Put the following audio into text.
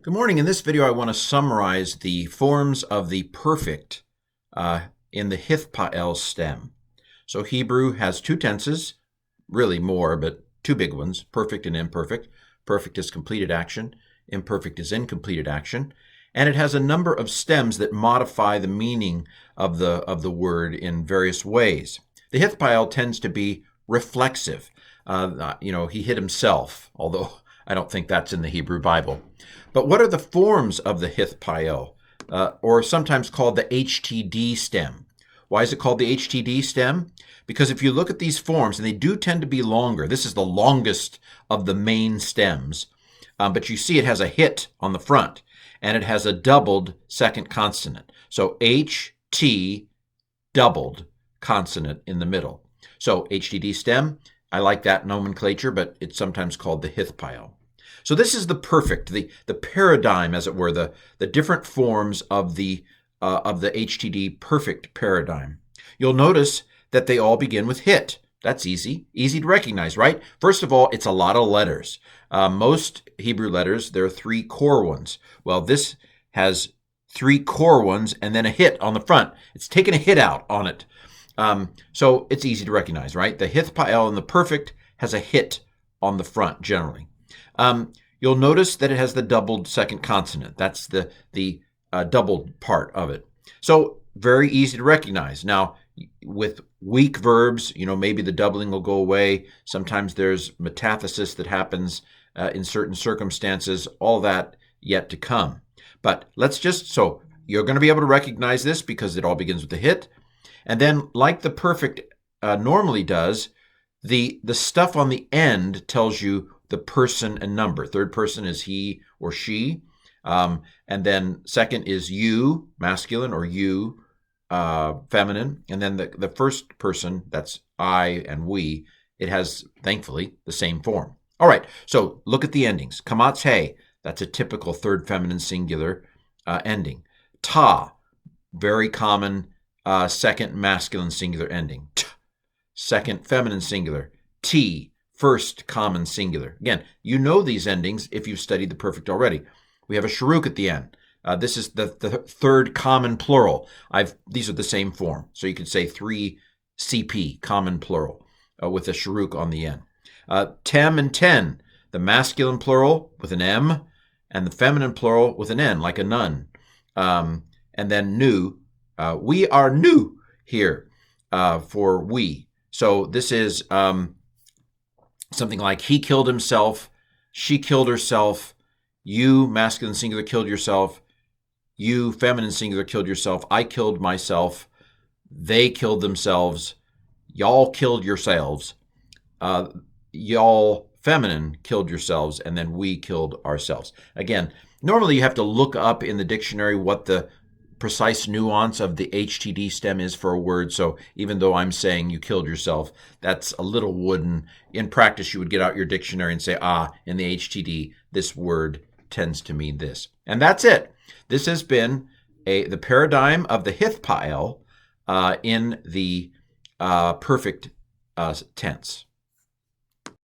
Good morning. In this video, I want to summarize the forms of the perfect in the Hithpa'el stem. So Hebrew has two tenses, really more, but two big ones, perfect and imperfect. Perfect is completed action, imperfect is incompleted action. And it has a number of stems that modify the meaning of the word in various ways. The Hithpa'el tends to be reflexive. He hit himself, although I don't think that's in the Hebrew Bible. But what are the forms of the Hithpa'el, or sometimes called the HtD stem? Why is it called the HtD stem? Because if you look at these forms, and they do tend to be longer, this is the longest of the main stems, but you see it has a hit on the front, and it has a doubled second consonant. So HT doubled consonant in the middle. So HtD stem, I like that nomenclature, but it's sometimes called the Hithpa'el. So this is the perfect, the paradigm, as it were, the different forms of the HtD perfect paradigm. You'll notice that they all begin with hit. That's easy to recognize, right? First of all, it's a lot of letters. Most Hebrew letters, there are three core ones. Well, this has three core ones and then a hit on the front. It's taken a hit out on it. So it's easy to recognize, right? The Hithpa'el in the perfect has a hit on the front generally. You'll notice that it has the doubled second consonant. That's the doubled part of it. So very easy to recognize. Now, with weak verbs, maybe the doubling will go away. Sometimes there's metathesis that happens in certain circumstances. All that yet to come. But so you're going to be able to recognize this because it all begins with the hit. And then, like the perfect normally does, the stuff on the end tells you the person and number. Third person is he or she. And then second is you, masculine, or you, feminine. And then the first person, that's I and we, it has, thankfully, the same form. All right, so look at the endings. Kamatz he, that's a typical third feminine singular ending. Ta, very common second masculine singular ending. T, second feminine singular. T, first common singular. Again, you know these endings if you've studied the perfect already. We have a sharuk at the end. This is the third common plural. These are the same form. So you could say 3CP, common plural, with a sharuk on the end. Tem and ten, the masculine plural with an M, and the feminine plural with an N, like a nun. And then nu, we are new here for we. So this is something like he killed himself, she killed herself, you, masculine singular, killed yourself, you, feminine singular, killed yourself, I killed myself, they killed themselves, y'all killed yourselves, y'all, feminine, killed yourselves, and then we killed ourselves. Again, normally you have to look up in the dictionary what the precise nuance of the HtD stem is for a word. So even though I'm saying you killed yourself, that's a little wooden. In practice, you would get out your dictionary and say, in the HtD, this word tends to mean this. And that's it. This has been the paradigm of the Hithpa'el in the perfect tense.